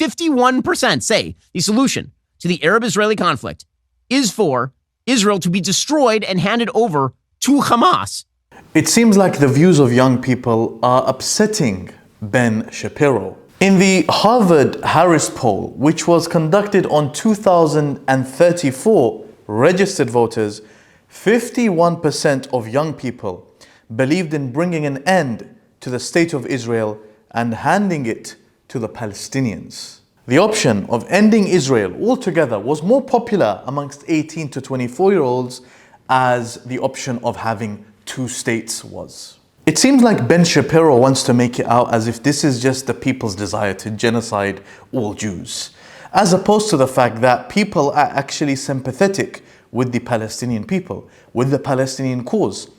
51% say the solution to the Arab-Israeli conflict is for Israel to be destroyed and handed over to Hamas. It seems like the views of young people are upsetting Ben Shapiro. In the Harvard-Harris poll, which was conducted on 2,034 registered voters, 51% of young people believed in bringing an end to the state of Israel and handing it to the Palestinians. The option of ending Israel altogether was more popular amongst 18 to 24-year-olds as the option of having two states was. It seems like Ben Shapiro wants to make it out as if this is just the people's desire to genocide all Jews, as opposed to the fact that people are actually sympathetic with the Palestinian people, with the Palestinian cause,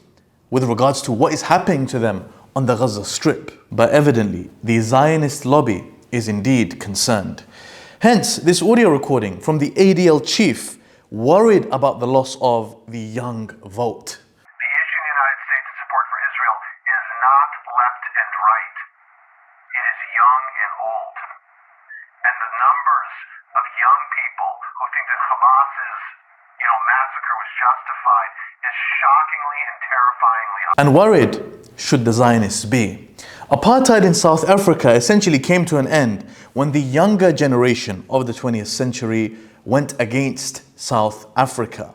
with regards to what is happening to them on the Gaza Strip. But evidently, the Zionist lobby is indeed concerned. Hence, this audio recording from the ADL chief worried about the loss of the young vote. Not left and right. It is young and old. And the numbers of young people who think that Hamas's, massacre was justified is shockingly and terrifyingly. And worried should the Zionists be. Apartheid in South Africa essentially came to an end when the younger generation of the 20th century went against South Africa.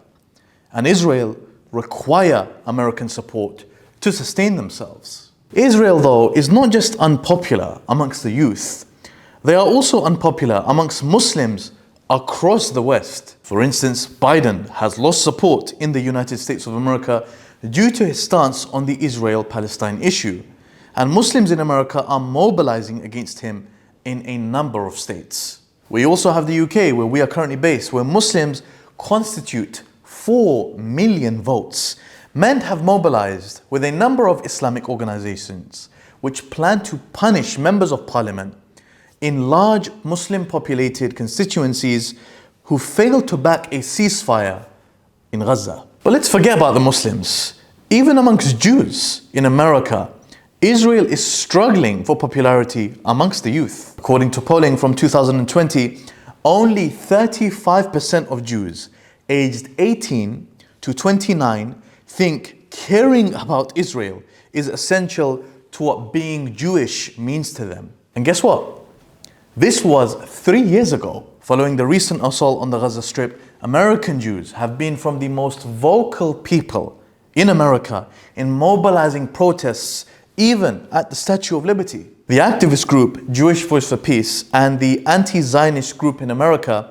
And Israel require American support to sustain themselves. Israel, though, is not just unpopular amongst the youth. They are also unpopular amongst Muslims across the West. For instance, Biden has lost support in the United States of America due to his stance on the Israel-Palestine issue. And Muslims in America are mobilizing against him in a number of states. We also have the UK, where we are currently based, where Muslims constitute 4 million votes. Men have mobilized with a number of Islamic organizations which plan to punish members of parliament in large Muslim populated constituencies who fail to back a ceasefire in Gaza. But let's forget about the Muslims. Even amongst Jews in America, Israel is struggling for popularity amongst the youth. According to polling from 2020, only 35% of Jews aged 18 to 29 think caring about Israel is essential to what being Jewish means to them. And guess what? This was 3 years ago. Following the recent assault on the Gaza Strip, American Jews have been from the most vocal people in America in mobilizing protests, even at the Statue of Liberty. The activist group Jewish Voice for Peace and the anti-Zionist group in America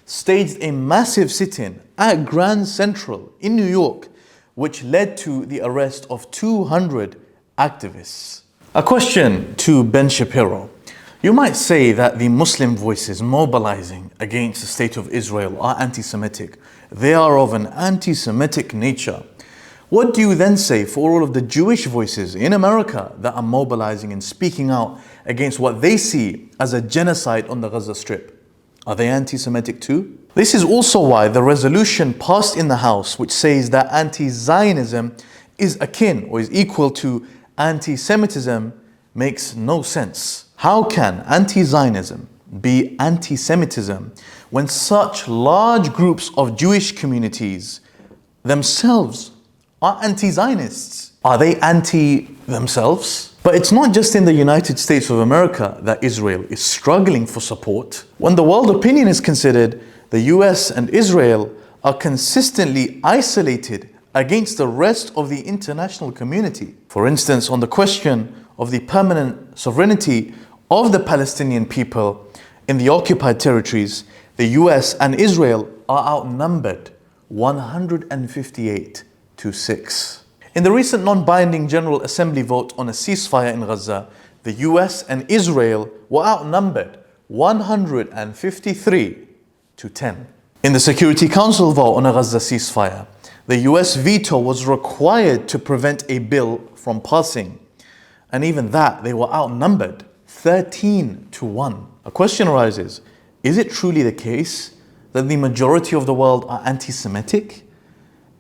staged a massive sit-in at Grand Central in New York, which led to the arrest of 200 activists. A question to Ben Shapiro. You might say that the Muslim voices mobilizing against the state of Israel are anti-Semitic. They are of an anti-Semitic nature. What do you then say for all of the Jewish voices in America that are mobilizing and speaking out against what they see as a genocide on the Gaza Strip? Are they anti-Semitic too? This is also why the resolution passed in the House, which says that anti-Zionism is akin or is equal to anti-Semitism, makes no sense. How can anti-Zionism be anti-Semitism when such large groups of Jewish communities themselves are anti-Zionists? Are they anti themselves? But it's not just in the United States of America that Israel is struggling for support. When the world opinion is considered, the US and Israel are consistently isolated against the rest of the international community. For instance, on the question of the permanent sovereignty of the Palestinian people in the occupied territories, the US and Israel are outnumbered 158-6. In the recent non-binding General Assembly vote on a ceasefire in Gaza, the US and Israel were outnumbered 153-10. In the Security Council vote on a Gaza ceasefire, the US veto was required to prevent a bill from passing. And even that, they were outnumbered 13-1. A question arises, is it truly the case that the majority of the world are anti-Semitic?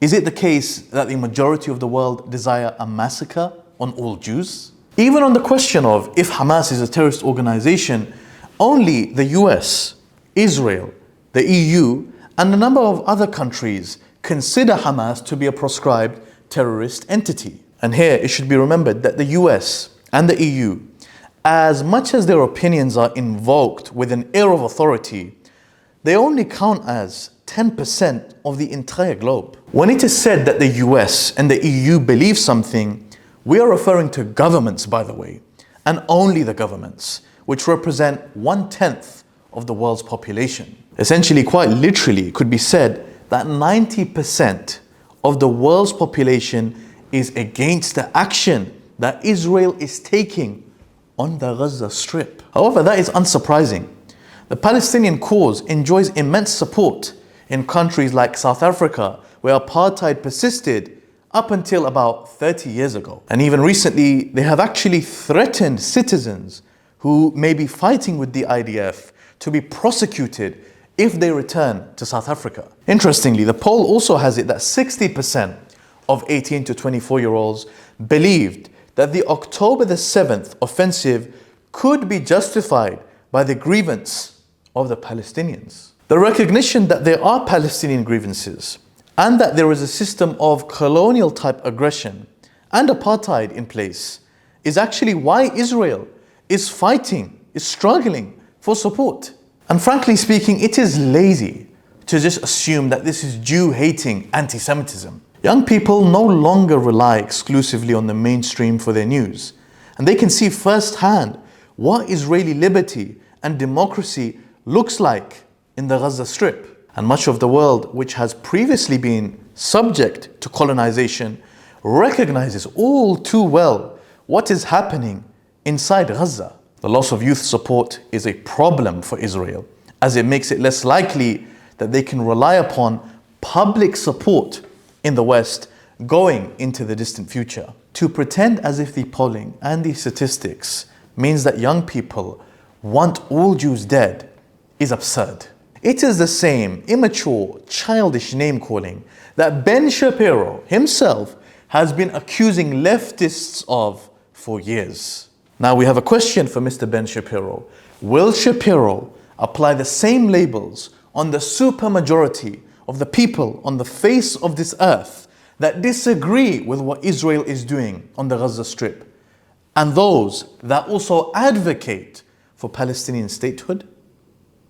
Is it the case that the majority of the world desire a massacre on all Jews? Even on the question of if Hamas is a terrorist organization, Only the US, Israel, the EU, and a number of other countries consider Hamas to be a proscribed terrorist entity. And here it should be remembered that the US and the EU, as much as their opinions are invoked with an air of authority, they only count as 10% of the entire globe. When it is said that the US and the EU believe something, we are referring to governments, by the way, and only the governments, which represent 1/10 of the world's population. Essentially, quite literally, it could be said that 90% of the world's population is against the action that Israel is taking on the Gaza Strip. However, that is unsurprising. The Palestinian cause enjoys immense support in countries like South Africa, where apartheid persisted up until about 30 years ago. And even recently, they have actually threatened citizens who may be fighting with the IDF to be prosecuted if they return to South Africa. Interestingly, the poll also has it that 60% of 18 to 24-year-olds believed that the October the 7th offensive could be justified by the grievance of the Palestinians. The recognition that there are Palestinian grievances and that there is a system of colonial type aggression and apartheid in place is actually why Israel is fighting, is struggling for support. And frankly speaking, it is lazy to just assume that this is Jew-hating anti-Semitism. Young people no longer rely exclusively on the mainstream for their news, and they can see firsthand what Israeli liberty and democracy looks like in the Gaza Strip. And much of the world, which has previously been subject to colonization, recognizes all too well what is happening inside Gaza. The loss of youth support is a problem for Israel, as it makes it less likely that they can rely upon public support in the West going into the distant future. To pretend as if the polling and the statistics means that young people want all Jews dead is absurd. It is the same immature, childish name-calling that Ben Shapiro himself has been accusing leftists of for years. Now we have a question for Mr. Ben Shapiro. Will Shapiro apply the same labels on the supermajority of the people on the face of this earth that disagree with what Israel is doing on the Gaza Strip, and those that also advocate for Palestinian statehood?